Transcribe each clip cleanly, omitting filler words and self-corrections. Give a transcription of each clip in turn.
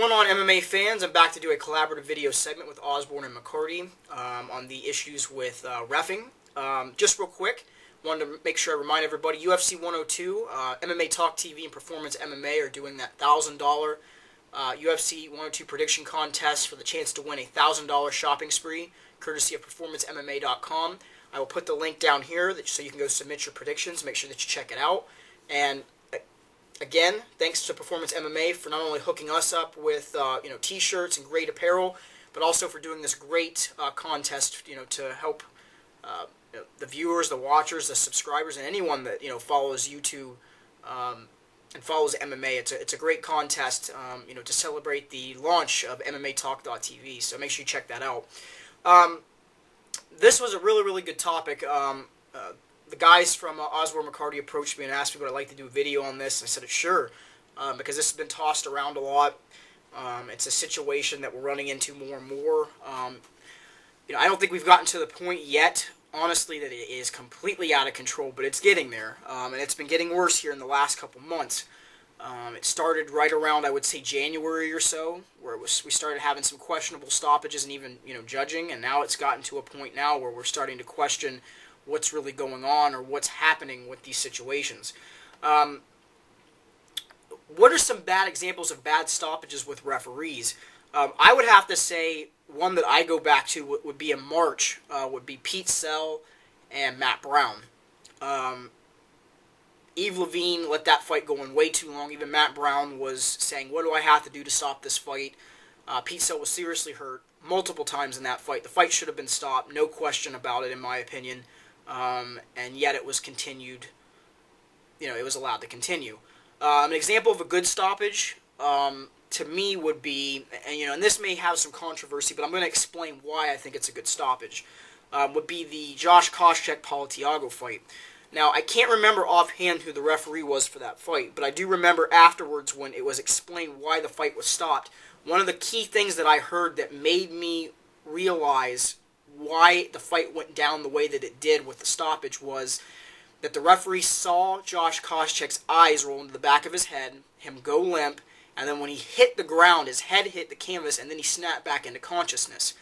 going on, MMA fans? I'm back to do a collaborative video segment with Osborne and McCarty on the issues with reffing. Just real quick, wanted to make sure I remind everybody, UFC 102, MMA Talk TV and Performance MMA are doing that $1,000 UFC 102 prediction contest for the chance to win a $1,000 shopping spree, courtesy of PerformanceMMA.com. I will put the link down here so you can go submit your predictions. Make sure that you check it out. And again, thanks to Performance MMA for not only hooking us up with T-shirts and great apparel, but also for doing this great contest, to help the viewers, the watchers, the subscribers, and anyone that follows YouTube and follows MMA. It's a great contest, to celebrate the launch of MMA Talk TV. So make sure you check that out. This was a really, really good topic. The guys from Osborne McCarty approached me and asked me would I like to do a video on this. I said, sure, because this has been tossed around a lot. It's a situation that we're running into more and more. I don't think we've gotten to the point yet, honestly, that it is completely out of control, but it's getting there. And it's been getting worse here in the last couple months. It started right around, I would say, January or so, where we started having some questionable stoppages and even, judging, and now it's gotten to a point now where we're starting to question what's really going on or what's happening with these situations. What are some bad examples of bad stoppages with referees? I would have to say one that I go back to would be in March, would be Pete Sell and Matt Brown. Yves Levine let that fight go on way too long. Even Matt Brown was saying, what do I have to do to stop this fight? Pete Sell was seriously hurt multiple times in that fight. The fight should have been stopped, no question about it, in my opinion. And yet it was continued, it was allowed to continue. An example of a good stoppage, to me, would be, and this may have some controversy, but I'm going to explain why I think it's a good stoppage, would be the Josh Koscheck-Paul Thiago fight. Now, I can't remember offhand who the referee was for that fight, but I do remember afterwards when it was explained why the fight was stopped. One of the key things that I heard that made me realize why the fight went down the way that it did with the stoppage was that the referee saw Josh Koscheck's eyes roll into the back of his head, him go limp, and then when he hit the ground, his head hit the canvas, and then he snapped back into consciousness.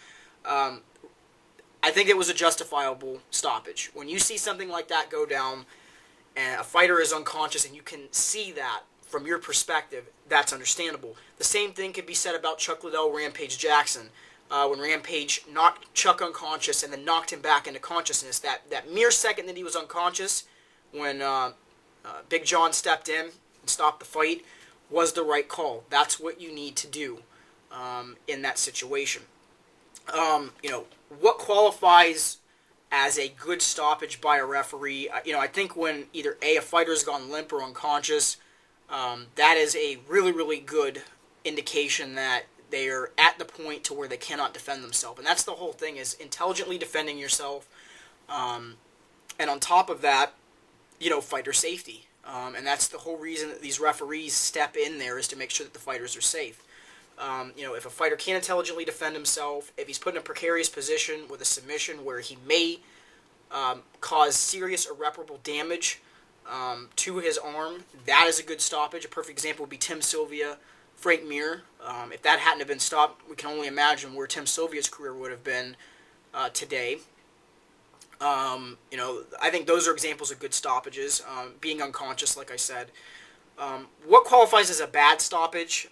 I think it was a justifiable stoppage. When you see something like that go down, and a fighter is unconscious, and you can see that from your perspective, that's understandable. The same thing could be said about Chuck Liddell, Rampage Jackson. When Rampage knocked Chuck unconscious and then knocked him back into consciousness, that mere second that he was unconscious, when Big John stepped in and stopped the fight, was the right call. That's what you need to do in that situation. What qualifies as a good stoppage by a referee? I think when either a fighter's gone limp or unconscious, that is a really, really good indication that they are at the point to where they cannot defend themselves. And that's the whole thing, is intelligently defending yourself. And on top of that, fighter safety. And that's the whole reason that these referees step in there, is to make sure that the fighters are safe. If a fighter can't intelligently defend himself, if he's put in a precarious position with a submission where he may cause serious irreparable damage to his arm, that is a good stoppage. A perfect example would be Tim Sylvia, Frank Mir. If that hadn't have been stopped, we can only imagine where Tim Sylvia's career would have been today. I think those are examples of good stoppages. Being unconscious, like I said. What qualifies as a bad stoppage?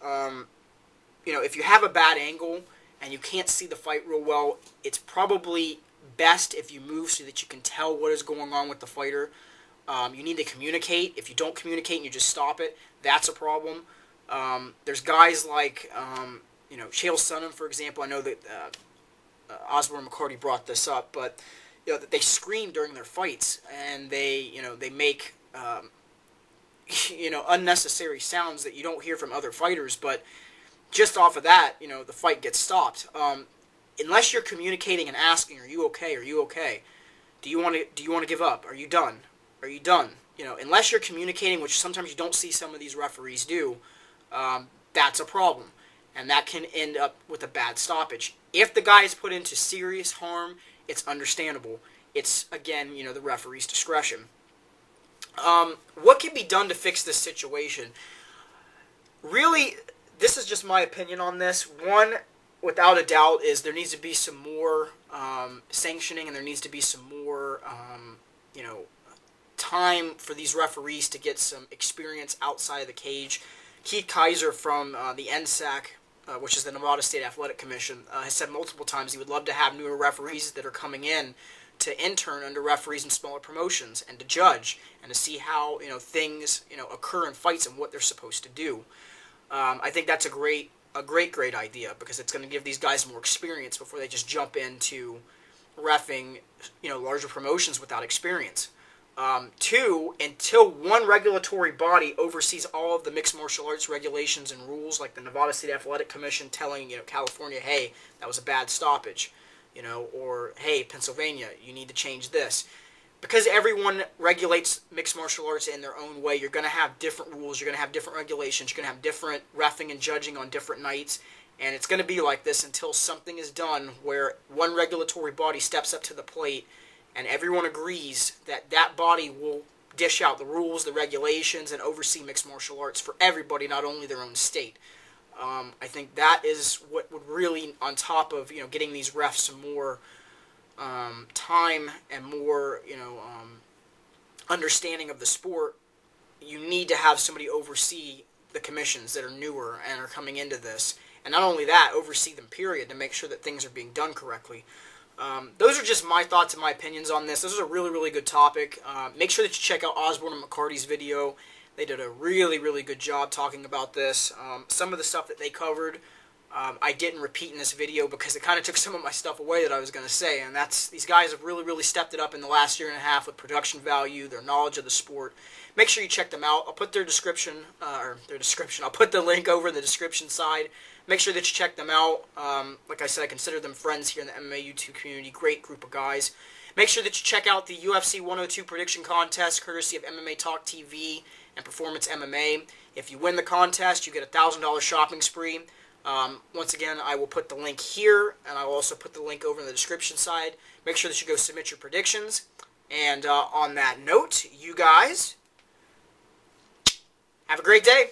If you have a bad angle and you can't see the fight real well, it's probably best if you move so that you can tell what is going on with the fighter. You need to communicate. If you don't communicate and you just stop it, that's a problem. There's guys like, Chael Sonnen, for example. I know that Osborne McCarty brought this up, but that they scream during their fights, and they make unnecessary sounds that you don't hear from other fighters. But just off of that, the fight gets stopped. Unless you're communicating and asking, "Are you okay? Are you okay? Do you want to give up? Are you done? Are you done?" Unless you're communicating, which sometimes you don't see some of these referees do, that's a problem, and that can end up with a bad stoppage. If the guy is put into serious harm, it's understandable. It's, again, the referee's discretion. What can be done to fix this situation? Really, this is just my opinion on this. One, without a doubt, is there needs to be some more sanctioning, and there needs to be some more, time for these referees to get some experience outside of the cage. Keith Kaiser from the NSAC, which is the Nevada State Athletic Commission, has said multiple times he would love to have newer referees that are coming in to intern under referees in smaller promotions and to judge and to see how things occur in fights and what they're supposed to do. I think that's a great idea, because it's going to give these guys more experience before they just jump into reffing larger promotions without experience. Two, until one regulatory body oversees all of the mixed martial arts regulations and rules, like the Nevada State Athletic Commission telling California, hey, that was a bad stoppage, or hey, Pennsylvania, you need to change this. Because everyone regulates mixed martial arts in their own way, you're going to have different rules, you're going to have different regulations, you're going to have different reffing and judging on different nights, and it's going to be like this until something is done where one regulatory body steps up to the plate and everyone agrees that that body will dish out the rules, the regulations, and oversee mixed martial arts for everybody, not only their own state. I think that is what would really, on top of getting these refs some more time and more understanding of the sport, you need to have somebody oversee the commissions that are newer and are coming into this, and not only that, oversee them, period, to make sure that things are being done correctly. Those are just my thoughts and my opinions on this. This is a really, really good topic. Make sure that you check out Osborne and McCarty's video. They did a really, really good job talking about this. Some of the stuff that they covered, I didn't repeat in this video because it kind of took some of my stuff away that I was going to say, and these guys have really, really stepped it up in the last year and a half with production value, their knowledge of the sport. Make sure you check them out. I'll put their description, I'll put the link over in the description side. Make sure that you check them out. Like I said, I consider them friends here in the MMA YouTube community. Great group of guys. Make sure that you check out the UFC 102 prediction contest, courtesy of MMA Talk TV and Performance MMA. If you win the contest, you get a $1,000 shopping spree. Once again, I will put the link here, and I will also put the link over in the description side. Make sure that you go submit your predictions. And on that note, you guys have a great day.